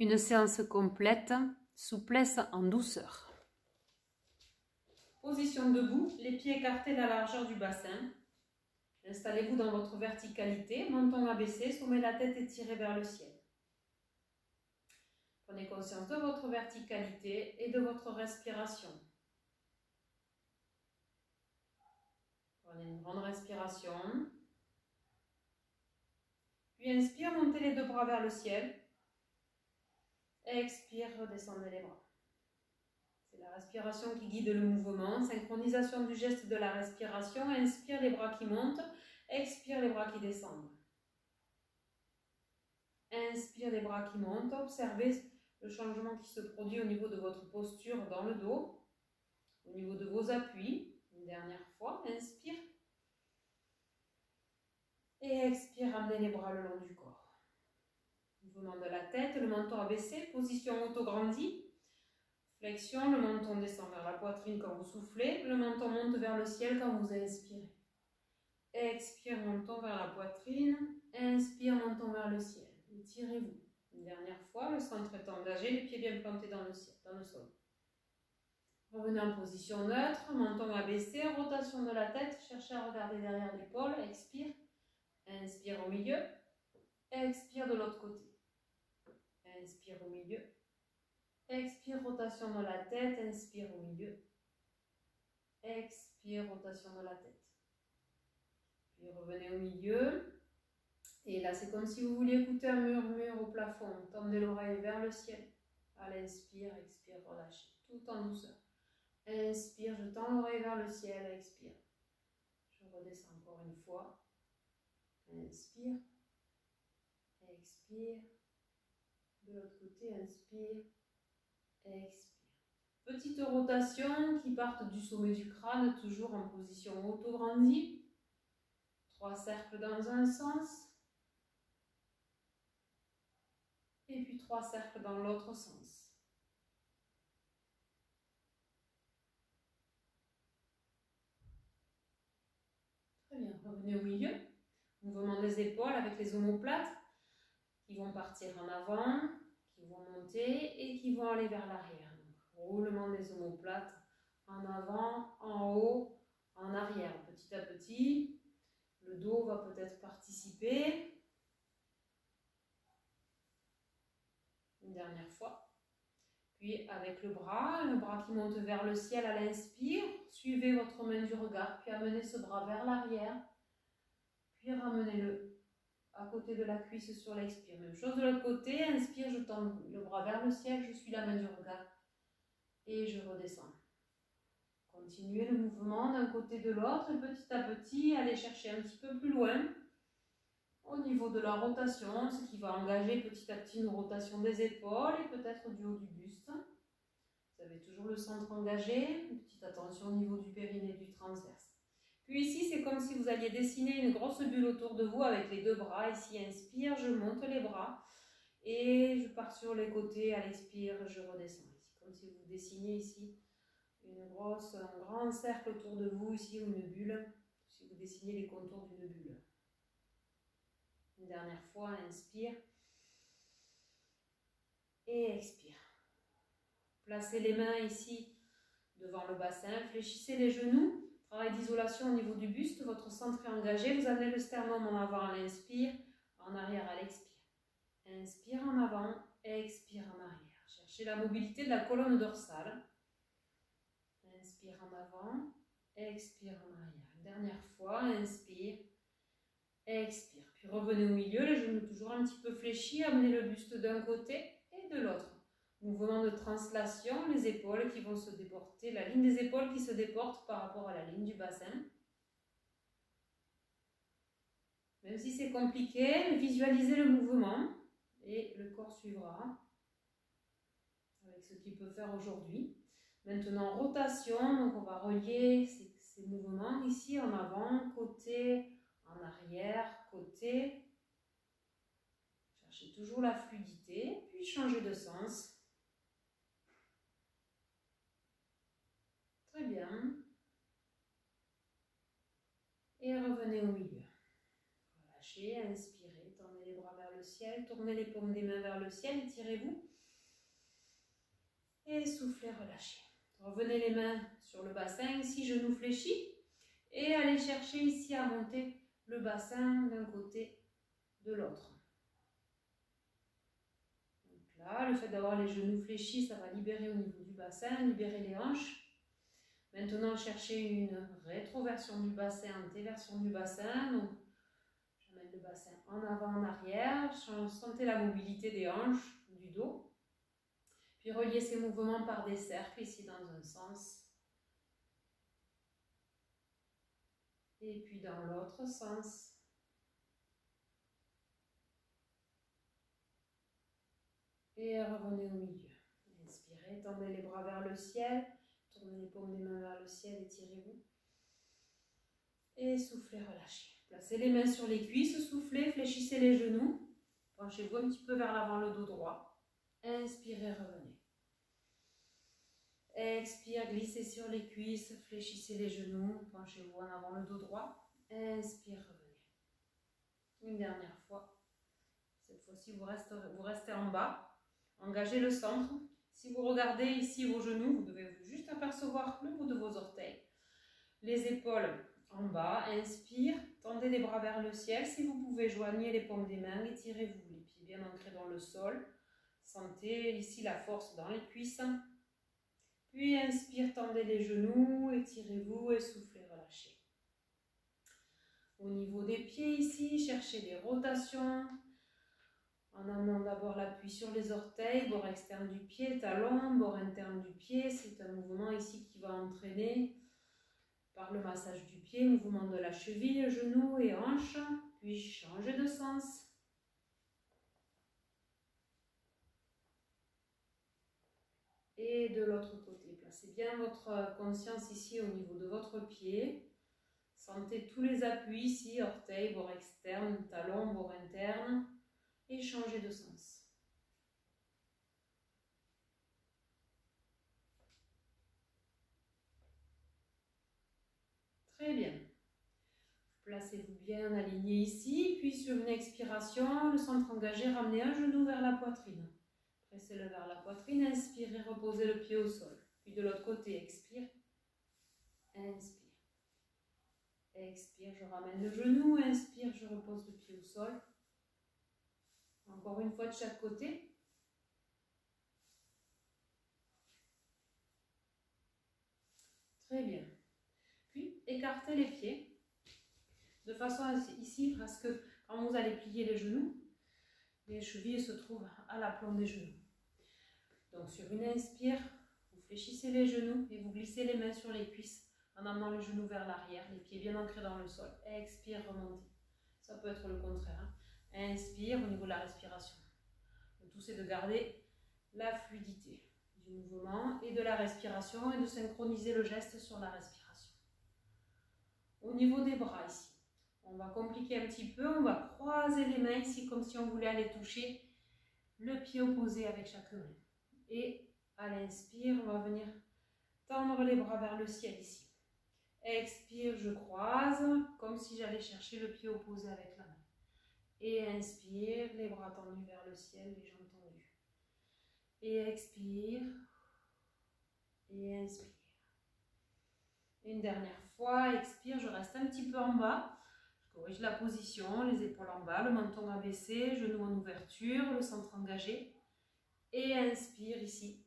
Une séance complète, souplesse en douceur. Position debout, les pieds écartés de la largeur du bassin. Installez-vous dans votre verticalité, menton abaissé, sommet de la tête étiré vers le ciel. Prenez conscience de votre verticalité et de votre respiration. Prenez une grande respiration. Puis inspire, montez les deux bras vers le ciel. Expire, redescendez les bras. C'est la respiration qui guide le mouvement. Synchronisation du geste de la respiration. Inspire, les bras qui montent. Expire, les bras qui descendent. Inspire, les bras qui montent. Observez le changement qui se produit au niveau de votre posture dans le dos, au niveau de vos appuis. Une dernière fois. Inspire. Et expire, amenez les bras le long du corps. Mouvement de la tête, le menton abaissé, position auto-grandie. Flexion, le menton descend vers la poitrine quand vous soufflez, le menton monte vers le ciel quand vous inspirez. Expire, menton vers la poitrine, inspire, menton vers le ciel. Étirez-vous. Une dernière fois, le centre est engagé, les pieds bien plantés dans le ciel, dans le sol. Revenez en position neutre, menton abaissé, rotation de la tête, cherchez à regarder derrière l'épaule, expire, inspire au milieu, expire de l'autre côté. Inspire au milieu. Expire, rotation de la tête. Inspire au milieu. Expire, rotation de la tête. Puis revenez au milieu. Et là, c'est comme si vous vouliez écouter un murmure au plafond. Tendez l'oreille vers le ciel. À l'inspire, expire, relâchez. Tout en douceur. Inspire, je tends l'oreille vers le ciel. Expire. Je redescends encore une fois. Inspire. Expire. De l'autre côté, inspire, expire. Petite rotation qui part du sommet du crâne, toujours en position auto-grandie. 3 cercles dans un sens. Et puis 3 cercles dans l'autre sens. Très bien, revenez au milieu. Mouvement des épaules avec les omoplates qui vont partir en avant, qui vont monter et qui vont aller vers l'arrière. Roulement des omoplates en avant, en haut, en arrière. Petit à petit, le dos va peut-être participer. Une dernière fois. Puis avec le bras qui monte vers le ciel à l'inspire. Suivez votre main du regard, puis amenez ce bras vers l'arrière. Puis ramenez-le à côté de la cuisse sur l'expire. Même chose de l'autre côté, inspire, je tends le bras vers le ciel, je suis la main du regard et je redescends. Continuez le mouvement d'un côté de l'autre et petit à petit, allez chercher un petit peu plus loin au niveau de la rotation, ce qui va engager petit à petit une rotation des épaules et peut-être du haut du buste. Vous avez toujours le centre engagé, une petite attention au niveau du périnée et du transverse. Puis ici, c'est comme si vous alliez dessiner une grosse bulle autour de vous avec les deux bras. Ici, inspire, je monte les bras et je pars sur les côtés. À l'expire, je redescends. Ici, comme si vous dessiniez ici un grand cercle autour de vous, ici, ou une bulle. Si vous dessinez les contours d'une bulle. Une dernière fois, inspire et expire. Placez les mains ici devant le bassin, fléchissez les genoux. Travail d'isolation au niveau du buste, votre centre est engagé, vous amenez le sternum en avant à l'inspire, en arrière à l'expire. Inspire en avant, expire en arrière. Cherchez la mobilité de la colonne dorsale. Inspire en avant, expire en arrière. Dernière fois, inspire, expire. Puis revenez au milieu, les genoux toujours un petit peu fléchis, amenez le buste d'un côté et de l'autre. Mouvement de translation, les épaules qui vont se déporter, la ligne des épaules qui se déporte par rapport à la ligne du bassin. Même si c'est compliqué, visualisez le mouvement et le corps suivra avec ce qu'il peut faire aujourd'hui. Maintenant, rotation, donc on va relier ces mouvements ici en avant, côté, en arrière, côté. Cherchez toujours la fluidité, puis changez de sens. Très bien. Et revenez au milieu. Relâchez, inspirez, tendez les bras vers le ciel, tournez les paumes des mains vers le le ciel, étirez-vous. Et soufflez, relâchez. Revenez les mains sur le bassin, ici genoux fléchis. Et allez chercher ici à monter le bassin d'un côté de l'autre. Donc là, le fait d'avoir les genoux fléchis, ça va libérer au niveau du bassin, libérer les hanches. Maintenant, cherchez une rétroversion du bassin, antéversion du bassin. Donc, j'amène le bassin en avant, en arrière. Sentez la mobilité des hanches, du dos. Puis reliez ces mouvements par des cercles ici dans un sens. Et puis dans l'autre sens. Et revenez au milieu. Inspirez, tendez les bras vers le ciel. Tournez les paumes des mains vers le ciel, étirez-vous. Et soufflez, relâchez. Placez les mains sur les cuisses, soufflez, fléchissez les genoux. Penchez-vous un petit peu vers l'avant, le dos droit. Inspirez, revenez. Expire, glissez sur les cuisses, fléchissez les genoux. Penchez-vous en avant, le dos droit. Inspire, revenez. Une dernière fois. Cette fois-ci, vous restez en bas. Engagez le centre. Si vous regardez ici vos genoux, vous devez juste apercevoir le bout de vos orteils. Les épaules en bas. Inspire, tendez les bras vers le ciel. Si vous pouvez, joignez les paumes des mains, étirez-vous. Les pieds bien ancrés dans le sol. Sentez ici la force dans les cuisses. Puis inspire, tendez les genoux, étirez-vous et soufflez, relâchez. Au niveau des pieds ici, cherchez des rotations. En amenant d'abord l'appui sur les orteils, bord externe du pied, talon, bord interne du pied. C'est un mouvement ici qui va entraîner par le massage du pied, mouvement de la cheville, genou et hanche. Puis changez de sens. Et de l'autre côté, placez bien votre conscience ici au niveau de votre pied. Sentez tous les appuis ici, orteils, bord externe, talon, bord interne. Et changez de sens. Très bien. Placez-vous bien aligné ici, puis sur une expiration, le centre engagé, ramenez un genou vers la poitrine. Pressez-le vers la poitrine, inspirez, reposez le pied au sol. Puis de l'autre côté, expire, inspire. Expire, je ramène le genou, inspire, je repose le pied au sol. Encore une fois de chaque côté. Très bien. Puis, écartez les pieds. De façon ici, parce que quand vous allez plier les genoux, les chevilles se trouvent à l'aplomb des genoux. Donc, sur une inspire, vous fléchissez les genoux et vous glissez les mains sur les cuisses en amenant les genoux vers l'arrière, les pieds bien ancrés dans le sol. Expire, remontez. Ça peut être le contraire. Inspire au niveau de la respiration. Le tout, c'est de garder la fluidité du mouvement et de la respiration et de synchroniser le geste sur la respiration. Au niveau des bras ici, on va compliquer un petit peu. On va croiser les mains ici comme si on voulait aller toucher le pied opposé avec chaque main. Et à l'inspire, on va venir tendre les bras vers le ciel ici. Expire, je croise, comme si j'allais chercher le pied opposé avec la main. Et inspire, les bras tendus vers le ciel, les jambes tendues. Et expire. Et inspire. Une dernière fois, expire, je reste un petit peu en bas. Je corrige la position, les épaules en bas, le menton abaissé, genoux en ouverture, le centre engagé. Et inspire ici.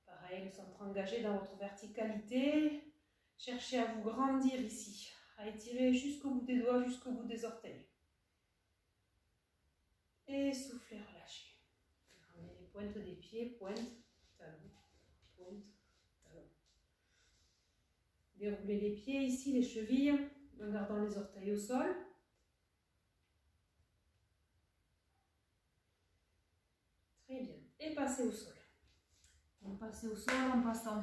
Pareil, le centre engagé dans votre verticalité. Cherchez à vous grandir ici, à étirer jusqu'au bout des doigts, jusqu'au bout des orteils. Et soufflez, relâchez. Ramenez les pointes des pieds, pointe, talon, pointe, talon. Déroulez les pieds ici, les chevilles, en gardant les orteils au sol. Très bien. Et passez au sol. Donc passez au sol en passant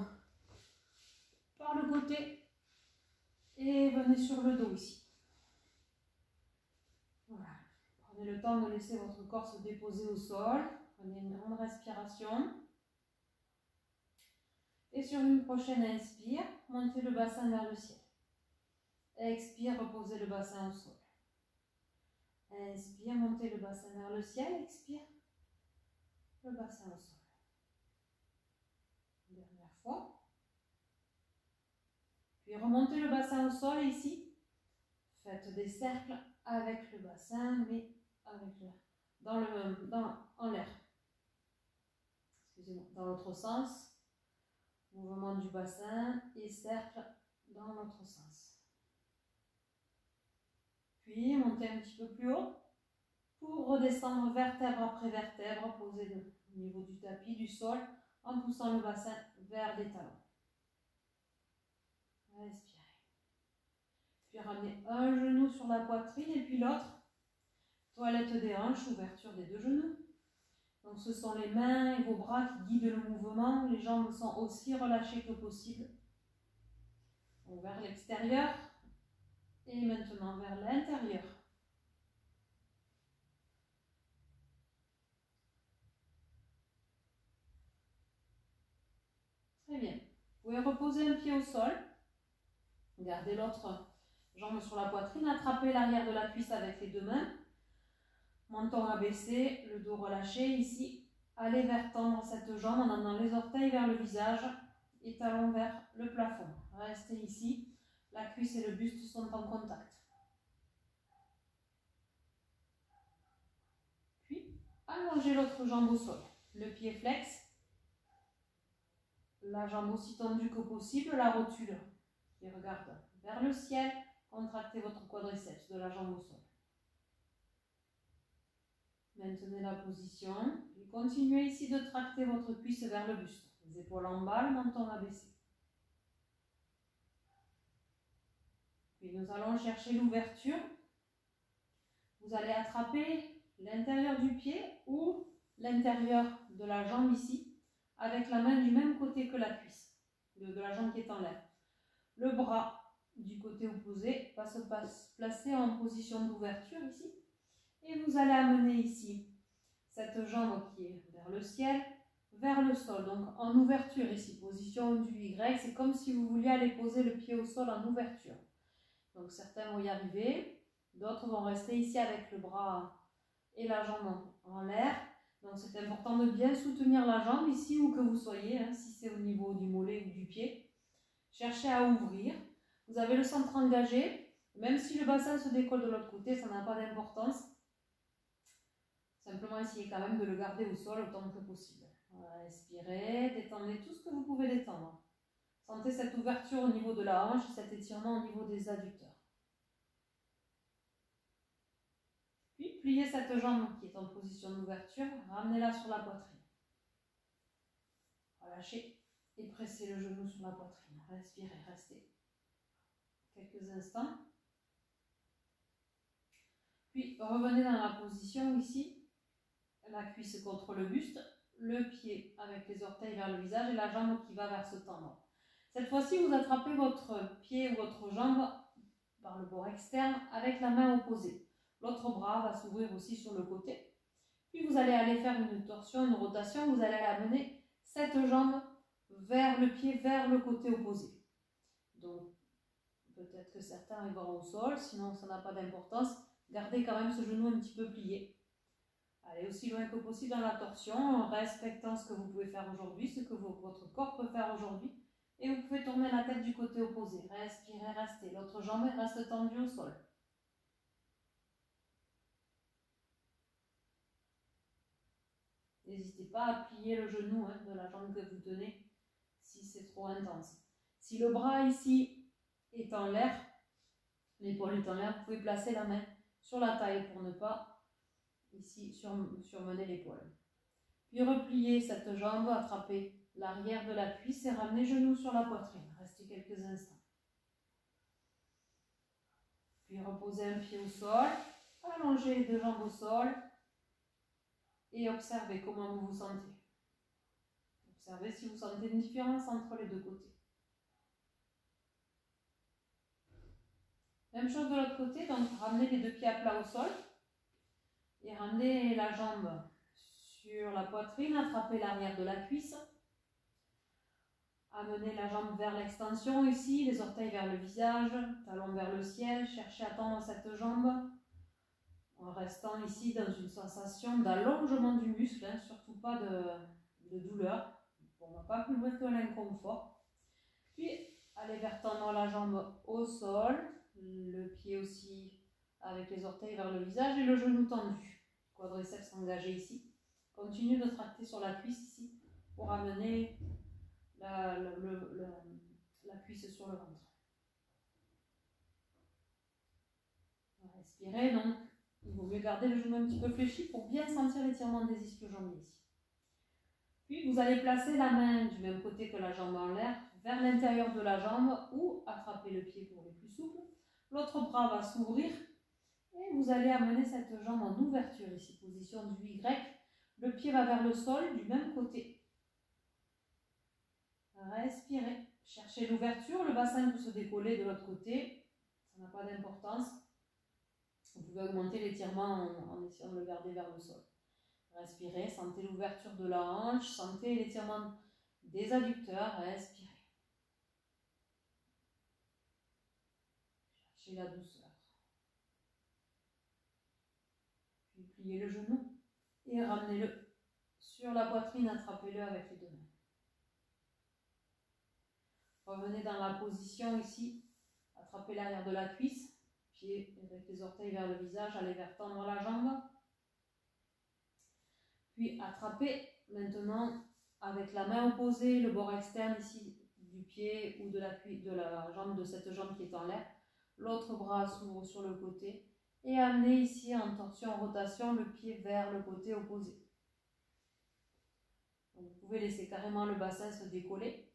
par le côté et venez sur le dos ici. Voilà. Prenez le temps de laisser votre corps se déposer au sol. Prenez une grande respiration. Et sur une prochaine inspire, montez le bassin vers le ciel. Expire, reposez le bassin au sol. Inspire, montez le bassin vers le ciel. Expire. le bassin au sol. Dernière fois. Puis remontez le bassin au sol ici. Faites des cercles avec le bassin, mais avec en l'air. Excusez-moi, dans l'autre sens. Mouvement du bassin et cercle dans l'autre sens. Puis montez un petit peu plus haut pour redescendre vertèbre après vertèbre, posé au niveau du tapis, du sol, en poussant le bassin vers les talons. Respirez. Puis ramenez un genou sur la poitrine et puis l'autre. Toilette des hanches, ouverture des deux genoux. Donc ce sont les mains et vos bras qui guident le mouvement. Les jambes sont aussi relâchées que possible. Donc vers l'extérieur et maintenant vers l'intérieur. Très bien. Vous pouvez reposer un pied au sol. Gardez l'autre jambe sur la poitrine. Attrapez l'arrière de la cuisse avec les deux mains. Menton abaissé, le dos relâché ici. Allez vers tendre cette jambe en amenant les orteils vers le visage et talons vers le plafond. Restez ici. La cuisse et le buste sont en contact. Puis, allongez l'autre jambe au sol. Le pied flex. La jambe aussi tendue que possible, la rotule qui regarde vers le ciel. Contractez votre quadriceps de la jambe au sol. Maintenez la position et continuez ici de tracter votre cuisse vers le buste. Les épaules en bas, le menton abaissé. Puis nous allons chercher l'ouverture. Vous allez attraper l'intérieur du pied ou l'intérieur de la jambe ici, avec la main du même côté que la cuisse, de la jambe qui est en l'air. Le bras du côté opposé va se placer en position d'ouverture ici. Et vous allez amener ici cette jambe qui est vers le ciel, vers le sol. Donc en ouverture ici, position du Y. C'est comme si vous vouliez aller poser le pied au sol en ouverture. Donc certains vont y arriver. D'autres vont rester ici avec le bras et la jambe en l'air. Donc c'est important de bien soutenir la jambe ici où que vous soyez, hein, si c'est au niveau du mollet ou du pied. Cherchez à ouvrir. Vous avez le centre engagé. Même si le bassin se décolle de l'autre côté, ça n'a pas d'importance. Simplement essayez quand même de le garder au sol autant que possible. Voilà, respirez, détendez tout ce que vous pouvez détendre. Sentez cette ouverture au niveau de la hanche, cet étirement au niveau des adducteurs. Puis pliez cette jambe qui est en position d'ouverture, ramenez-la sur la poitrine. Relâchez et pressez le genou sur la poitrine. Respirez, restez quelques instants. Puis revenez dans la position ici. La cuisse contre le buste, le pied avec les orteils vers le visage et la jambe qui va vers ce tendon. Cette fois-ci, vous attrapez votre pied ou votre jambe par le bord externe avec la main opposée. L'autre bras va s'ouvrir aussi sur le côté. Puis vous allez aller faire une torsion, une rotation. Vous allez amener cette jambe vers le pied, vers le côté opposé. Donc, peut-être que certains arriveront au sol, sinon ça n'a pas d'importance. Gardez quand même ce genou un petit peu plié. Allez aussi loin que possible dans la torsion, en respectant ce que vous pouvez faire aujourd'hui, ce que votre corps peut faire aujourd'hui. Et vous pouvez tourner la tête du côté opposé. Respirez, restez. L'autre jambe reste tendue au sol. N'hésitez pas à plier le genou de la jambe que vous tenez si c'est trop intense. Si le bras ici est en l'air, l'épaule est en l'air, vous pouvez placer la main sur la taille pour ne pas ici surmener l'épaule. Puis repliez cette jambe, attrapez l'arrière de la cuisse et ramenez genou sur la poitrine. Restez quelques instants. Puis reposez un pied au sol, allongez les deux jambes au sol et observez comment vous vous sentez. Observez si vous sentez une différence entre les deux côtés. Même chose de l'autre côté, donc ramenez les deux pieds à plat au sol et ramenez la jambe sur la poitrine, attrapez l'arrière de la cuisse. Amenez la jambe vers l'extension ici, les orteils vers le visage, talons vers le ciel. Cherchez à tendre cette jambe en restant ici dans une sensation d'allongement du muscle, surtout pas pas de douleur. Bon, on ne va pas plus loin que l'inconfort. Puis, allez vers tendre la jambe au sol, le pied aussi avec les orteils vers le visage et le genou tendu. Quadriceps engagé ici. Continue de tracter sur la cuisse ici pour amener la cuisse sur le ventre. Respirez donc. Il vaut mieux garder le genou un petit peu fléchi pour bien sentir l'étirement des ischio-jambiers ici. Puis vous allez placer la main du même côté que la jambe en l'air vers l'intérieur de la jambe ou attraper le pied pour les plus souples. L'autre bras va s'ouvrir et vous allez amener cette jambe en ouverture ici, position du Y. Le pied va vers le sol du même côté. Respirez. Cherchez l'ouverture, le bassin peut se décoller de l'autre côté. Ça n'a pas d'importance. Vous pouvez augmenter l'étirement en essayant de le garder vers le sol. Respirez, sentez l'ouverture de la hanche, sentez l'étirement des adducteurs, respirez. Cherchez la douceur. Puis pliez le genou et ramenez-le sur la poitrine, attrapez-le avec les deux mains. Revenez dans la position ici, attrapez l'arrière de la cuisse, pied avec les orteils vers le visage, allez vers tendre la jambe. Puis attrapez maintenant avec la main opposée le bord externe ici du pied ou de la jambe, de cette jambe qui est en l'air. L'autre bras s'ouvre sur le côté et amenez ici en torsion, en rotation, le pied vers le côté opposé. Donc, vous pouvez laisser carrément le bassin se décoller.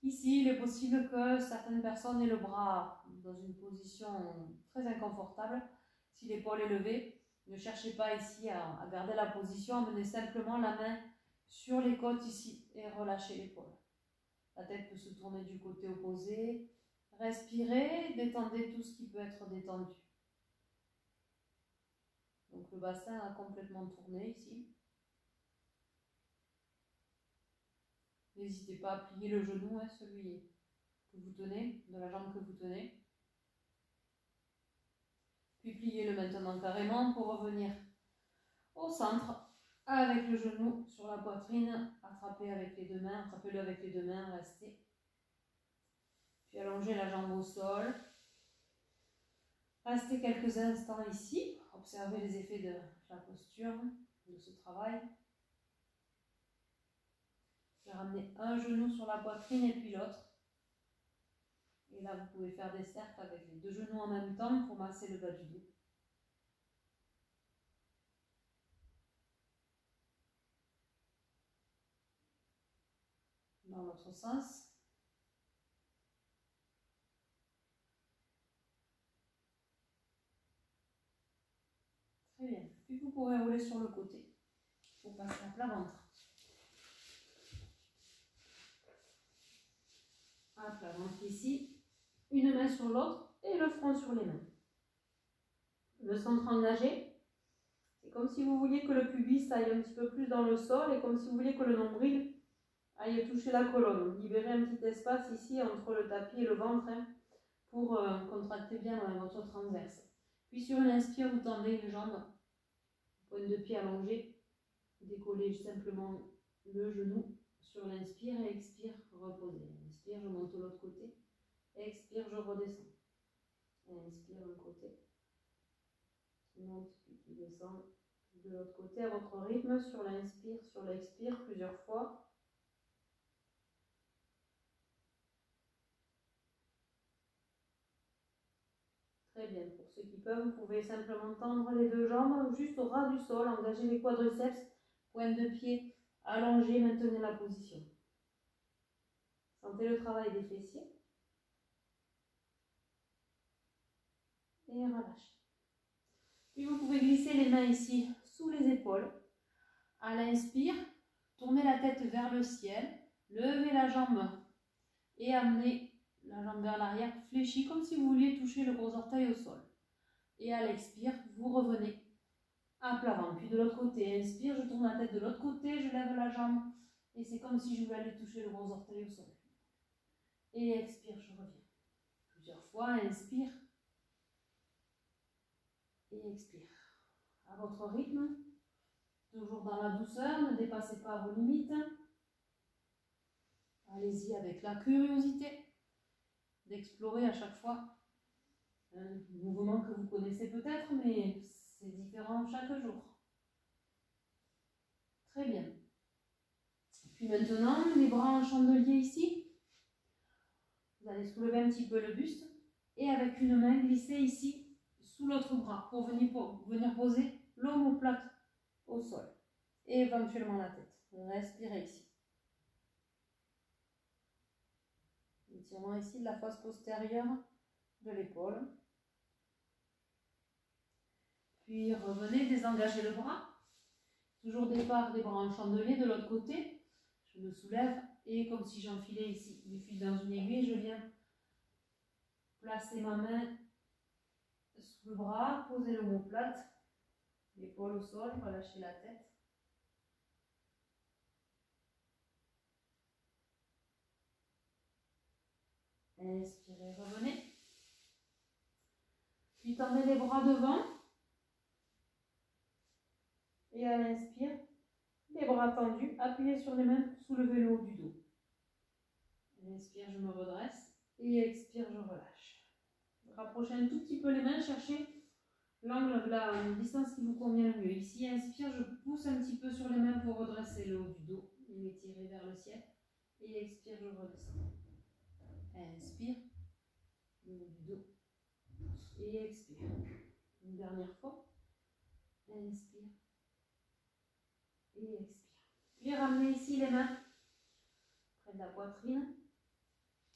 Ici, il est possible que certaines personnes aient le bras dans une position très inconfortable. Si l'épaule est levée, ne cherchez pas ici à garder la position, amenez simplement la main sur les côtes ici et relâchez l'épaule. La tête peut se tourner du côté opposé. Respirez, détendez tout ce qui peut être détendu. Donc le bassin a complètement tourné ici. N'hésitez pas à plier le genou, celui que vous tenez, de la jambe que vous tenez. Puis pliez-le maintenant carrément pour revenir au centre avec le genou sur la poitrine. Attrapez avec les deux mains, attrapez-le avec les deux mains, restez. Puis allongez la jambe au sol. Restez quelques instants ici. Observez les effets de la posture, de ce travail. Puis ramenez un genou sur la poitrine et puis l'autre. Et là, vous pouvez faire des cercles avec les deux genoux en même temps pour masser le bas du dos. Dans l'autre sens. Très bien. Puis vous pourrez rouler sur le côté pour passer à plat ventre. À plat ventre ici. Une main sur l'autre et le front sur les mains. Le centre engagé. C'est comme si vous vouliez que le pubis aille un petit peu plus dans le sol et comme si vous vouliez que le nombril aille toucher la colonne. Libérez un petit espace ici entre le tapis et le ventre pour contracter bien votre transverse. Puis sur une inspire, vous tendez une jambe, pointe de pied allongée, décollez simplement le genou sur l'inspire et expire, reposez. Inspire, je monte de l'autre côté. Expire, je redescends. Inspire d'un côté. Monte, puis descend de l'autre côté à votre rythme, sur l'inspire, sur l'expire, plusieurs fois. Très bien. Pour ceux qui peuvent, vous pouvez simplement tendre les deux jambes juste au ras du sol, engager les quadriceps, pointe de pied allongée, maintenez la position. Sentez le travail des fessiers. Et relâchez. Puis vous pouvez glisser les mains ici sous les épaules. À l'inspire, tournez la tête vers le ciel, levez la jambe et amenez la jambe vers l'arrière, fléchie comme si vous vouliez toucher le gros orteil au sol. Et à l'expire, vous revenez à plat ventre. Puis de l'autre côté, inspire, je tourne la tête de l'autre côté, je lève la jambe et c'est comme si je voulais aller toucher le gros orteil au sol. Et expire, je reviens. Plusieurs fois, inspire et expire. À votre rythme, Toujours dans la douceur, ne dépassez pas vos limites. Allez-y avec la curiosité d'explorer à chaque fois un mouvement que vous connaissez peut-être, mais c'est différent chaque jour. Très bien. Puis maintenant, les bras en chandelier ici. Vous allez soulever un petit peu le buste et avec une main glisser ici sous l'autre bras pour venir poser l'omoplate au sol et éventuellement la tête. Respirez ici. Étirement ici de la face postérieure de l'épaule. Puis revenez, désengagez le bras. Toujours départ des bras en chandelier de l'autre côté. Je me soulève et comme si j'enfilais ici du fil dans une aiguille, je viens placer ma main sous le bras, poser l'omoplate, l'épaule au sol, relâcher la tête. Inspirez, revenez. Puis tendez les bras devant. Et à l'inspire, les bras tendus, appuyez sur les mains pour soulever le haut du dos. Inspire, je me redresse. Et expire, je relâche. Rapprochez un tout petit peu les mains, cherchez l'angle, la distance qui vous convient le mieux. Ici, inspire, je pousse un petit peu sur les mains pour redresser le haut du dos et m'étirer vers le ciel. Et expire, je redescends. Inspire, le haut du dos. Et expire. Une dernière fois. Inspire. Et expire. Puis ramenez ici les mains près de la poitrine.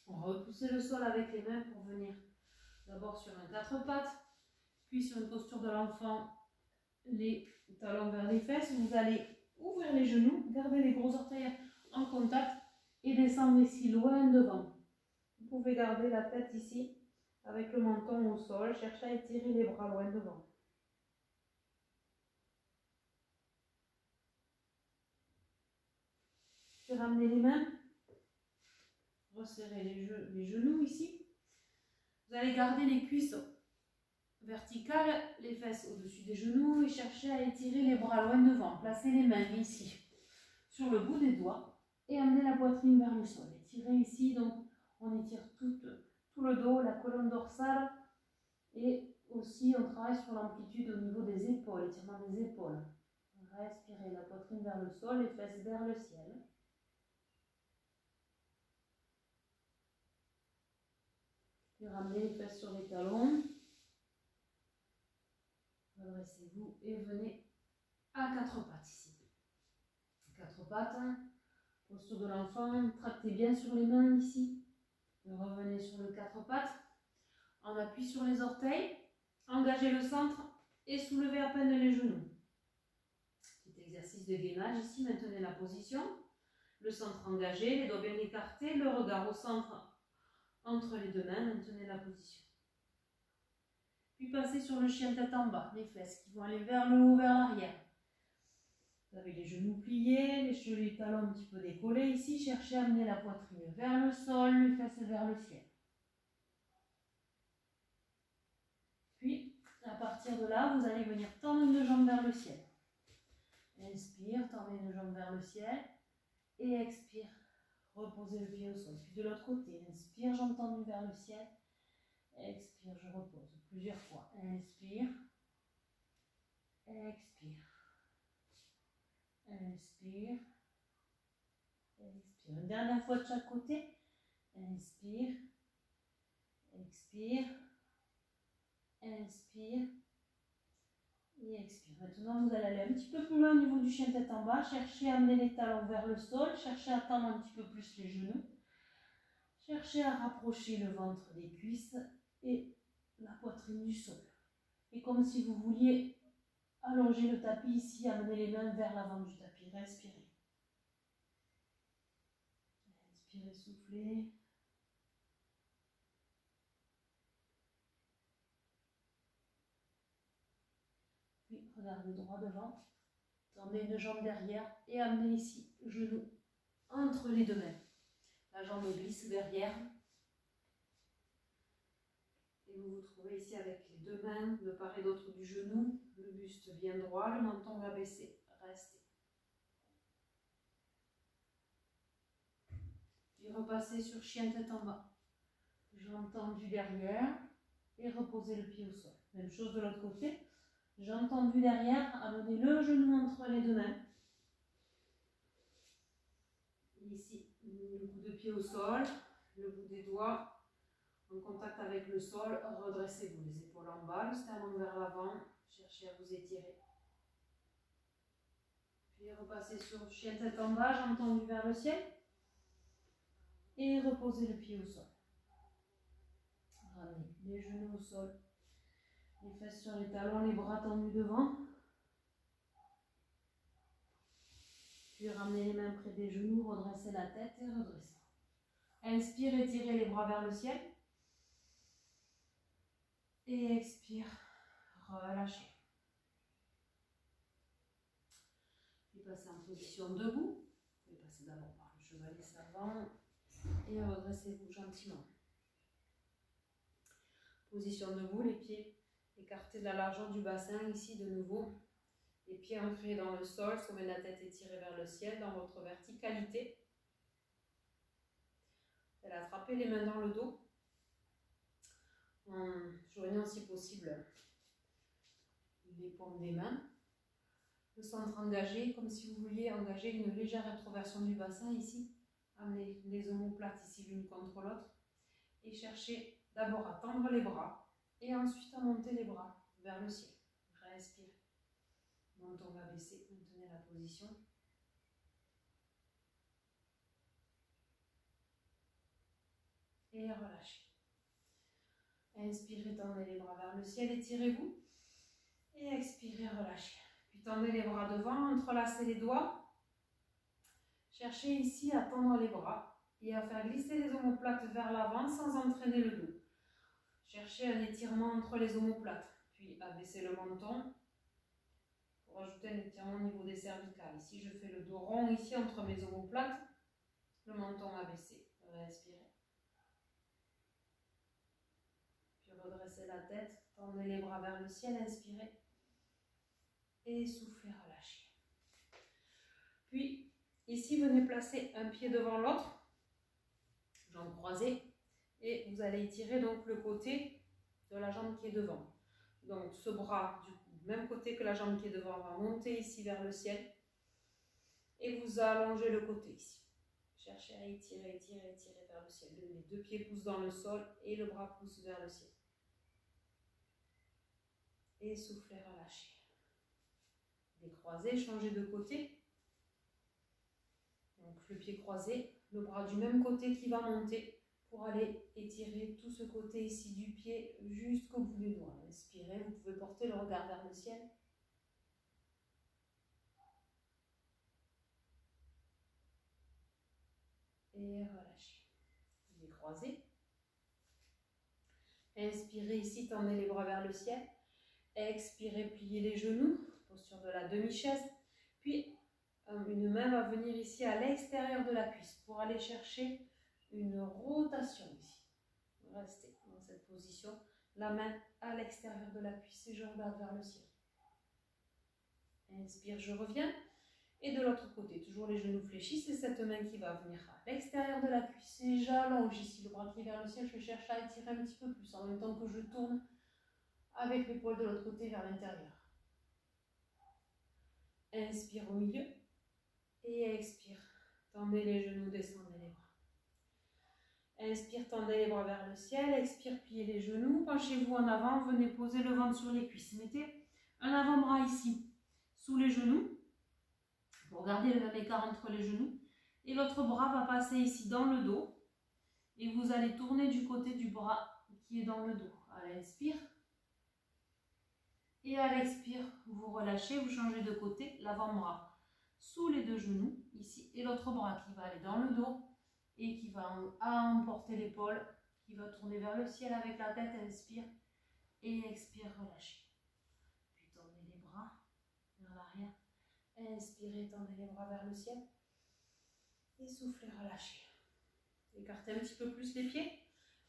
Repoussez le sol avec les mains pour venir d'abord sur un 4 pattes, puis sur une posture de l'enfant, les talons vers les fesses. Vous allez ouvrir les genoux, garder les gros orteils en contact et descendre ici loin devant. Vous pouvez garder la tête ici avec le menton au sol. Cherchez à étirer les bras loin devant. Puis ramenez les mains, resserrez les genoux ici. Vous allez garder les cuisses verticales, les fesses au-dessus des genoux et cherchez à étirer les bras loin devant. Placez les mains ici sur le bout des doigts et amenez la poitrine vers le sol. Étirez ici, donc on étire tout le dos, la colonne dorsale et aussi on travaille sur l'amplitude au niveau des épaules, étirement des épaules. Respirez, la poitrine vers le sol, les fesses vers le ciel. Puis ramenez les fesses sur les talons. Redressez-vous et venez à 4 pattes ici. 4 pattes, posture de l'enfant, tractez bien sur les mains ici. Revenez sur le 4 pattes, en appui sur les orteils, engagez le centre et soulevez à peine les genoux. Petit exercice de gainage ici, maintenez la position, le centre engagé, les doigts bien écartés, le regard au centre entre les deux mains, maintenez la position. Puis passez sur le chien tête en bas, les fesses qui vont aller vers le haut, vers l'arrière. Vous avez les genoux pliés, les talons un petit peu décollés ici. Cherchez à amener la poitrine vers le sol, les fesses vers le ciel. Puis, à partir de là, vous allez venir tendre une jambe vers le ciel. Inspire, tendez une jambe vers le ciel. Et expire, reposez le pied au sol. Puis de l'autre côté, inspire, jambe tendue vers le ciel. Expire, je repose plusieurs fois. Inspire. Expire. Inspire. Expire. Une dernière fois de chaque côté. Inspire. Expire. Inspire. Et expire. Maintenant, vous allez aller un petit peu plus loin au niveau du chien tête en bas. Cherchez à amener les talons vers le sol. Cherchez à tendre un petit peu plus les genoux. Cherchez à rapprocher le ventre des cuisses et la poitrine du sol. Et comme si vous vouliez allonger le tapis ici, amenez les mains vers l'avant du tapis. Respirez. Inspirez, soufflez. Puis regardez droit devant. Tendez une jambe derrière et amenez ici, genou entre les deux mains. La jambe glisse derrière. Et vous vous trouvez ici avec les deux mains de part et d'autre du genou. Le buste bien droit, le menton va baisser. Restez. Puis repassez sur chien tête en bas. Jambes tendues derrière et reposez le pied au sol. Même chose de l'autre côté. Jambes tendues derrière, amenez le genou entre les deux mains. Ici, le bout de pied au sol, le bout des doigts en contact avec le sol. Redressez-vous, les épaules en bas, le sternum vers l'avant. Cherchez à vous étirer. Puis repassez sur chien tête en bas, jambes tendues vers le ciel. Et reposez le pied au sol. Ramenez les genoux au sol. Les fesses sur les talons, les bras tendus devant. Puis ramenez les mains près des genoux, redressez la tête et redressez. Inspire, étirez les bras vers le ciel. Et expire, relâchez. Puis passez en position debout. Vous pouvez passer d'abord par le chevalet savant et redressez-vous gentiment. Position debout, les pieds écartés de la largeur du bassin, ici de nouveau. Les pieds ancrés dans le sol, sommet de la tête étirée vers le ciel dans votre verticalité. Vous allez attraper les mains dans le dos, en joignant si possible les paumes des mains. Le centre engagé, comme si vous vouliez engager une légère rétroversion du bassin ici. Amenez les omoplates ici l'une contre l'autre et cherchez d'abord à tendre les bras et ensuite à monter les bras vers le ciel. Respirez. Menton va baisser, maintenez la position. Et relâchez. Inspirez, tendez les bras vers le ciel, étirez-vous. Et expirez, relâchez. Puis tendez les bras devant, entrelacez les doigts. Cherchez ici à tendre les bras et à faire glisser les omoplates vers l'avant sans entraîner le dos. Cherchez un étirement entre les omoplates, puis abaissez le menton pour ajouter un étirement au niveau des cervicales. Ici, je fais le dos rond ici entre mes omoplates, le menton abaissé. Respirez. Puis redressez la tête, tendez les bras vers le ciel, inspirez. Et soufflez, relâchez. Puis, ici, venez placer un pied devant l'autre, jambes croisées, et vous allez étirer donc le côté de la jambe qui est devant. Donc, ce bras, du même côté que la jambe qui est devant, va monter ici vers le ciel, et vous allongez le côté ici. Cherchez à étirer, étirer, étirer vers le ciel. Les deux pieds poussent dans le sol et le bras pousse vers le ciel. Et soufflez, relâchez. Les croisés, changez de côté. Donc le pied croisé, le bras du même côté qui va monter pour aller étirer tout ce côté ici du pied jusqu'au bout des doigts. Inspirez, vous pouvez porter le regard vers le ciel. Et relâchez. Les croisés. Inspirez ici, tendez les bras vers le ciel. Expirez, pliez les genoux, posture de la demi-chaise. Puis, une main va venir ici à l'extérieur de la cuisse pour aller chercher une rotation ici. Restez dans cette position. La main à l'extérieur de la cuisse et je regarde vers le ciel. Inspire, je reviens. Et de l'autre côté, toujours les genoux fléchis, c'est cette main qui va venir à l'extérieur de la cuisse. Et j'allonge ici le bras qui est vers le ciel. Je cherche à étirer un petit peu plus en même temps que je tourne avec l'épaule de l'autre côté vers l'intérieur. Inspire au milieu et expire. Tendez les genoux, descendez les bras. Inspire, tendez les bras vers le ciel. Expire, pliez les genoux. Penchez-vous en avant, venez poser le ventre sur les cuisses. Mettez un avant-bras ici, sous les genoux, pour garder le même écart entre les genoux. Et l'autre bras va passer ici dans le dos. Et vous allez tourner du côté du bras qui est dans le dos. À l'inspire. Et à l'expire, vous relâchez, vous changez de côté, l'avant-bras sous les deux genoux, ici, et l'autre bras qui va aller dans le dos et qui va emporter l'épaule, qui va tourner vers le ciel avec la tête, inspire, et expire, relâchez. Puis tendez les bras vers l'arrière, inspirez, tendez les bras vers le ciel, et soufflez, relâchez. Écartez un petit peu plus les pieds,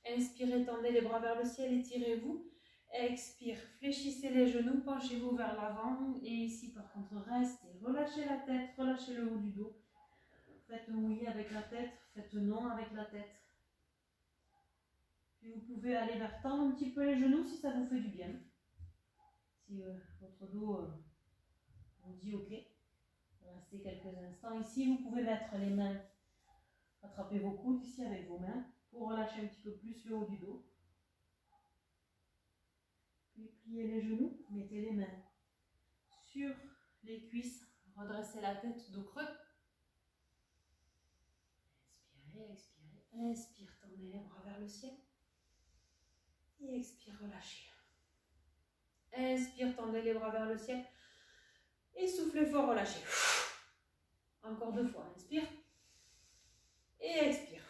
inspirez, tendez les bras vers le ciel, étirez-vous. Expire, fléchissez les genoux, penchez-vous vers l'avant. Et ici, par contre, restez. Relâchez la tête, relâchez le haut du dos. Faites oui avec la tête, faites non avec la tête. Puis vous pouvez aller vers tendre un petit peu les genoux si ça vous fait du bien. Si votre dos vous dit ok. Restez quelques instants. Ici, vous pouvez mettre les mains, attrapez vos coudes ici avec vos mains pour relâcher un petit peu plus le haut du dos. Puis pliez les genoux, mettez les mains sur les cuisses, redressez la tête, dos creux. Inspirez, expirez, inspire, tendez les bras vers le ciel. Et expire, relâchez. Inspire, tendez les bras vers le ciel. Et soufflez fort, relâchez. Encore 2 fois, inspire. Et expire.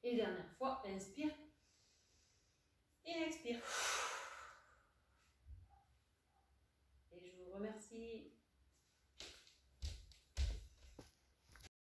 Et dernière fois, inspire. Et expire. Et je vous remercie.